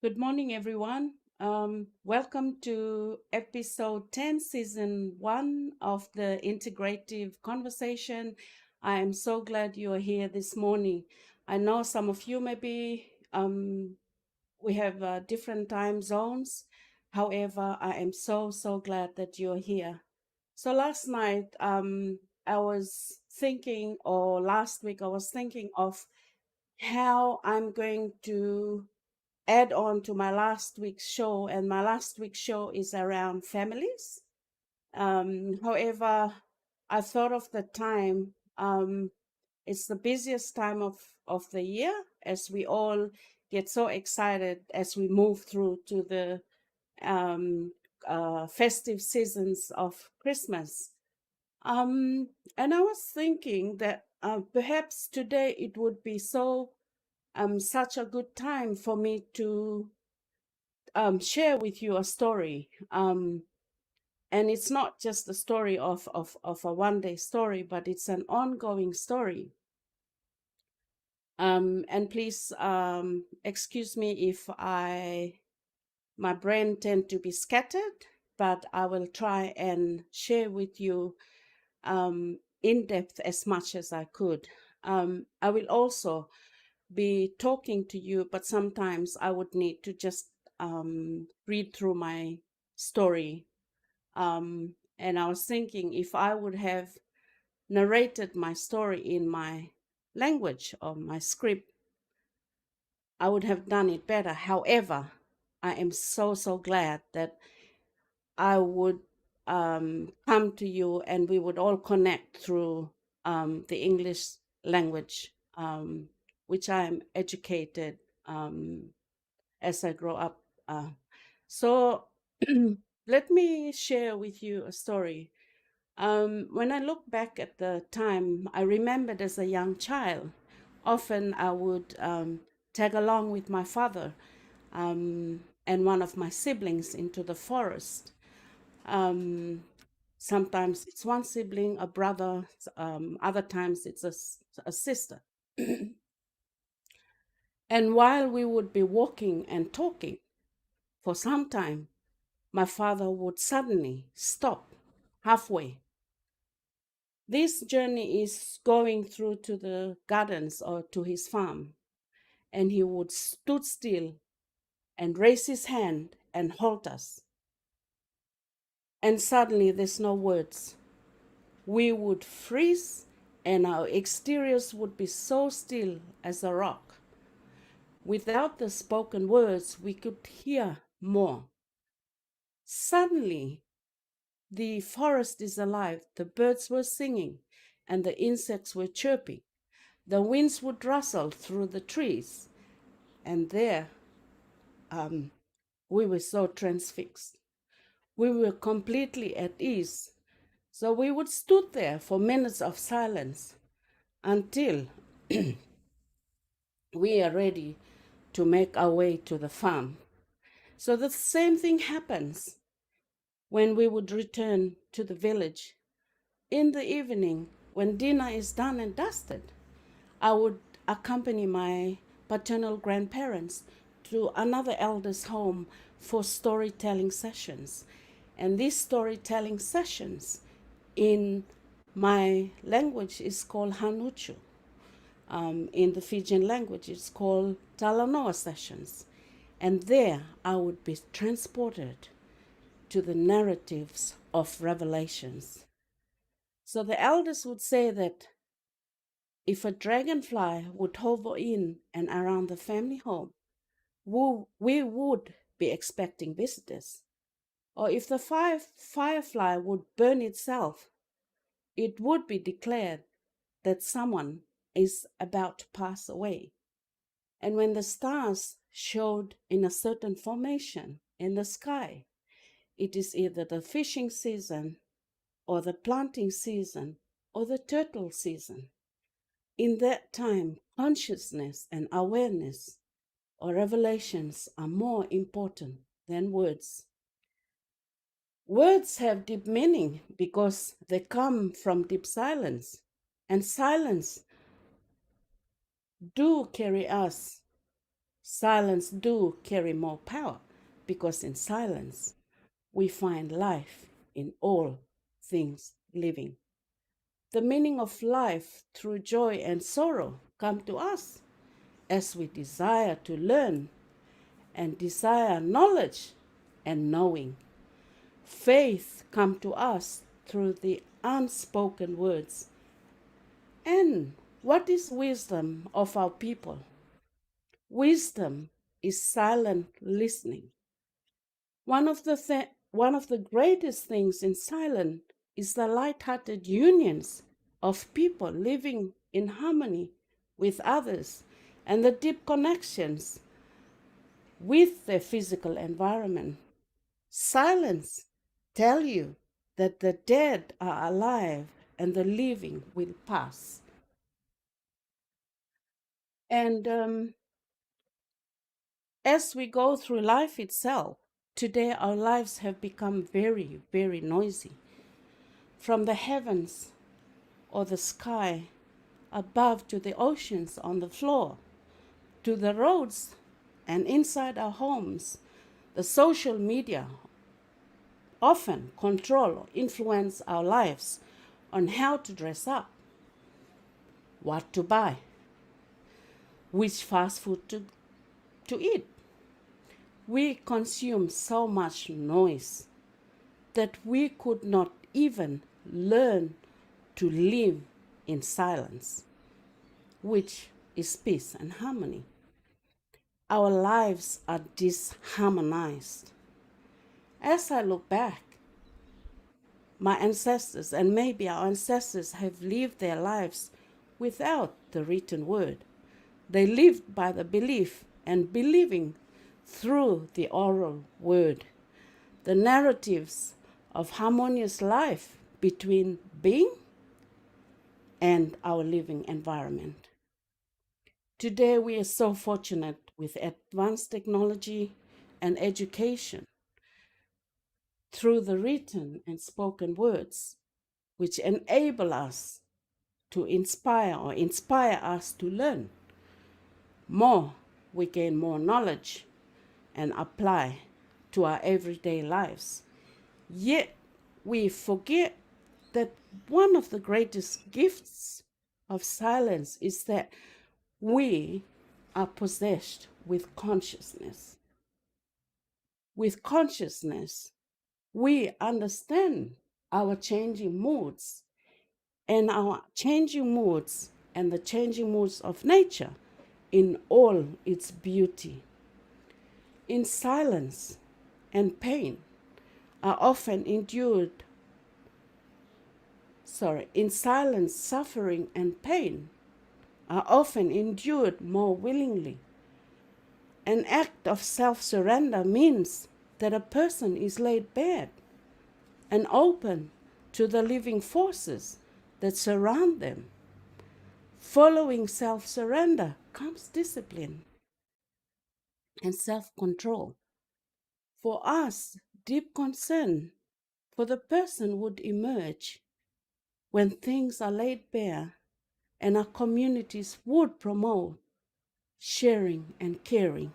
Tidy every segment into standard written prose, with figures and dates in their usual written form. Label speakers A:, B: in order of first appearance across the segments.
A: Good morning, everyone. Welcome to episode 10, season 1 of the Integrative Conversation. I am so glad you are here this morning. I know some of you we have different time zones. However, I am so glad that you're here. So last night, I was thinking, or last week, I was thinking of how I'm going to add on to my last week's show, and my last week's show is around families. However, I thought of the time. It's the busiest time of the year as we all get so excited as we move through to the um, festive seasons of Christmas. Um, and I was thinking that perhaps today it would be such a good time for me to share with you a story. And it's not just a story of a one day story, but it's an ongoing story. And please excuse me if my brain tend to be scattered, but I will try and share with you in depth as much as I could. I will also be talking to you, but sometimes I would need to just read through my story. And I was thinking if I would have narrated my story in my language or my script, I would have done it better. However, I am so glad that I would come to you and we would all connect through the English language, which I am educated as I grow up. So let me share with you a story. When I look back at the time, I remembered as a young child, often I would tag along with my father and one of my siblings into the forest. Um, Sometimes it's one sibling, a brother, other times it's a sister. And while we would be walking and talking for some time, my father would suddenly stop halfway. This journey is going through to the gardens or to his farm, and he would stood still and raise his hand and halt us. And suddenly there's no words. We would freeze and our exteriors would be so still as a rock. Without the spoken words, we could hear more. Suddenly, the forest is alive, the birds were singing, and the insects were chirping. The winds would rustle through the trees, and there we were so transfixed. We were completely at ease. So we would stood there for minutes of silence until we are ready to make our way to the farm. So the same thing happens when we would return to the village. In the evening, when dinner is done and dusted, I would accompany my paternal grandparents to another elder's home for storytelling sessions. And these storytelling sessions in my language is called Hanuchu. In the Fijian language, it's called Talanoa sessions. And there I would be transported to the narratives of revelations. So the elders would say that if a dragonfly would hover in and around the family home, we would be expecting visitors. Or if the firefly would burn itself, it would be declared that someone is about to pass away. And when the stars showed in a certain formation in the sky, it is either the fishing season or the planting season or the turtle season. In that time, consciousness and awareness or revelations are more important than words. Words have deep meaning because they come from deep silence, and silence do carry us Silence do carry more power because in silence we find life in all things living. The meaning of life through joy and sorrow come to us as we desire to learn and desire knowledge and knowing. Faith come to us through the unspoken words. And what is wisdom of our people? Wisdom is silent listening. One of the greatest things in silence is the light-hearted unions of people living in harmony with others and the deep connections with their physical environment. Silence tell you that the dead are alive and the living will pass. And as we go through life itself, today our lives have become very, very noisy. From the heavens or the sky above to the oceans on the floor, to the roads and inside our homes, the social media often control or influence our lives on how to dress up, what to buy, which fast food to eat. We consume so much noise that we could not even learn to live in silence, which is peace and harmony. Our lives are disharmonized. As I look back, my ancestors, and maybe our ancestors, have lived their lives without the written word. They lived by the belief and believing through the oral word. The narratives of harmonious life between being and our living environment. Today, we are so fortunate with advanced technology and education through the written and spoken words, which enable us to inspire us to learn more. We gain more knowledge and apply to our everyday lives. Yet we forget that one of the greatest gifts of silence is that we are possessed with consciousness. With consciousness, we understand our changing moods and the changing moods of nature in all its beauty. In silence and pain are often endured. In silence, suffering and pain are often endured more willingly. An act of self-surrender means that a person is laid bare and open to the living forces that surround them. Following self-surrender comes discipline and self-control. For us, deep concern for the person would emerge when things are laid bare and our communities would promote sharing and caring.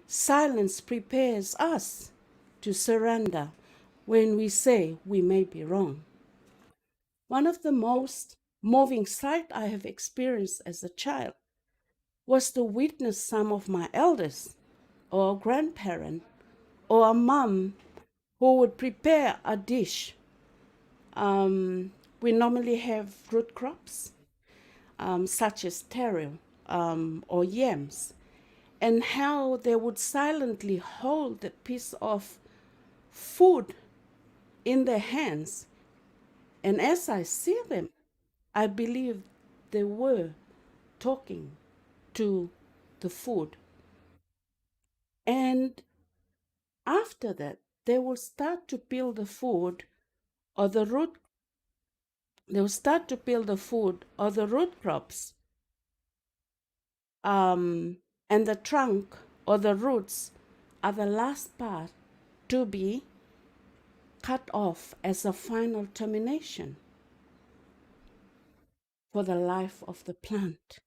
A: Silence prepares us to surrender when we say we may be wrong. One of the most moving sights I have experienced as a child was to witness some of my elders or a grandparent or a mom who would prepare a dish. We normally have root crops, such as taro or yams, and how they would silently hold a piece of food in their hands. And as I see them, I believe they were talking to the food. And after that, they will start to peel the food or the root. They will start to peel the food or the root crops, and the trunk or the roots are the last part to be cut off as a final termination for the life of the plant.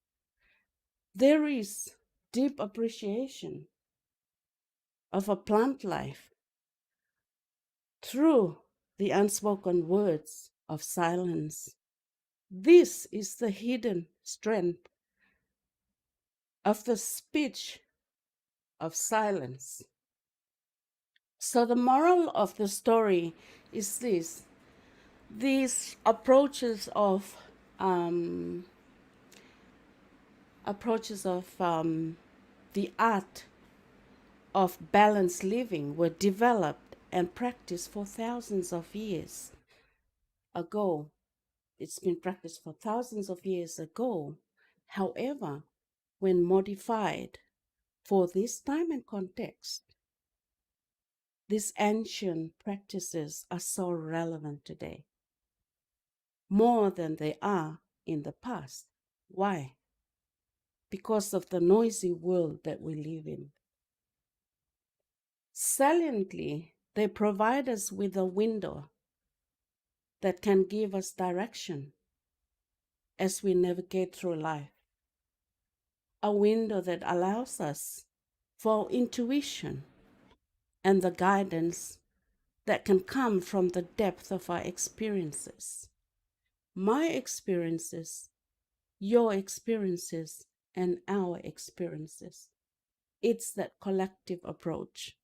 A: There is deep appreciation of a plant life through the unspoken words of silence. This is the hidden strength of the speech of silence. So, the moral of the story is this: these um, approaches of the art of balanced living were developed and practiced for thousands of years ago. It's been practiced for thousands of years ago. However, when modified for this time and context, these ancient practices are so relevant today, more than they are in the past. Why? Because of the noisy world that we live in. Saliently, they provide us with a window that can give us direction as we navigate through life, a window that allows us for intuition and the guidance that can come from the depth of our experiences. My experiences, your experiences, and our experiences. It's that collective approach.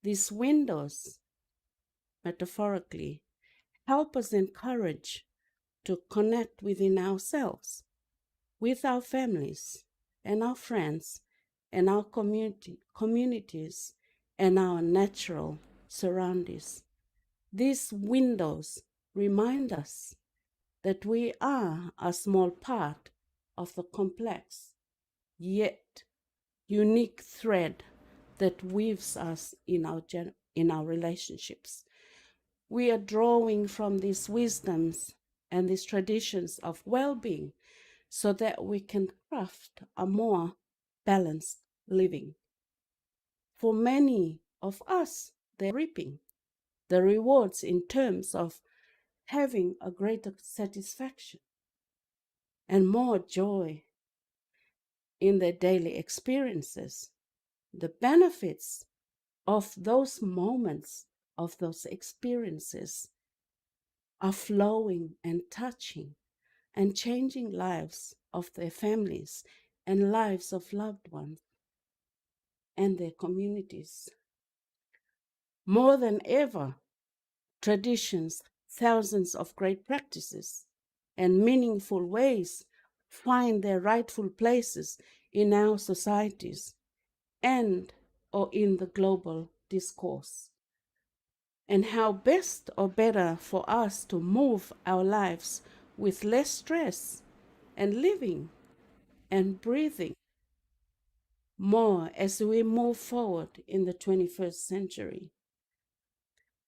A: These windows, metaphorically, help us encourage to connect within ourselves, with our families and our friends and our communities and our natural surroundings. These windows remind us that we are a small part of the complex, yet unique thread that weaves us in our relationships. We are drawing from these wisdoms and these traditions of well-being so that we can craft a more balanced living. For many of us, they're reaping the rewards in terms of having a greater satisfaction and more joy in their daily experiences. The benefits of those moments, of those experiences, are flowing and touching and changing lives of their families and lives of loved ones and their communities. More than ever, traditions, thousands of great practices, and meaningful ways find their rightful places in our societies and or in the global discourse. And how best or better for us to move our lives with less stress and living and breathing more as we move forward in the 21st century.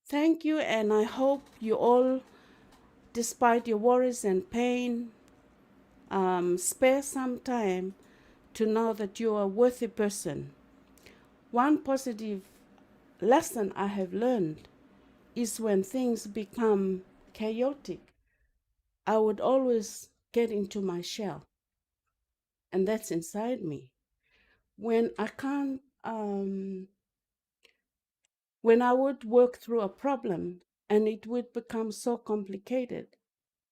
A: Thank you, and I hope you all, despite your worries and pain, spare some time to know that you are a worthy person. One positive lesson I have learned is when things become chaotic, I would always get into my shell, and that's inside me. When I can't, when I would work through a problem and it would become so complicated,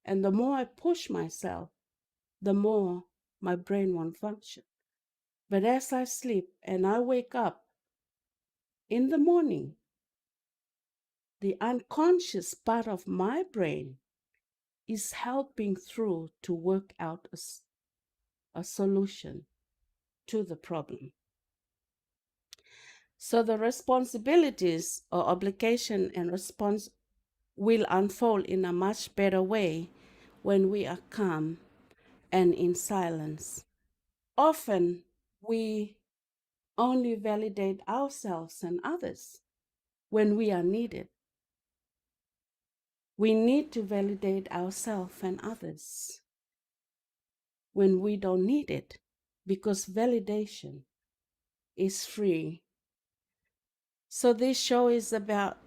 A: and the more I push myself, the more my brain won't function. But as I sleep and I wake up in the morning, the unconscious part of my brain is helping through to work out a solution to the problem. So the responsibilities or obligation and response will unfold in a much better way when we are calm and in silence. Often we only validate ourselves and others when we are needed. We need to validate ourselves and others when we don't need it, because validation is free. So this show is about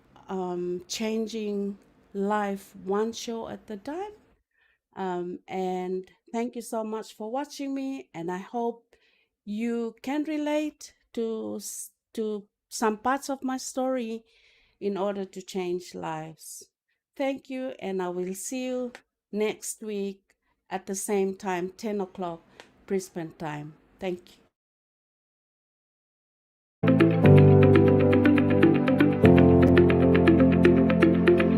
A: changing life one show at a time. And thank you so much for watching me, and I hope you can relate to some parts of my story in order to change lives. Thank you, and I will see you next week at the same time, 10 o'clock Brisbane time. Thank you.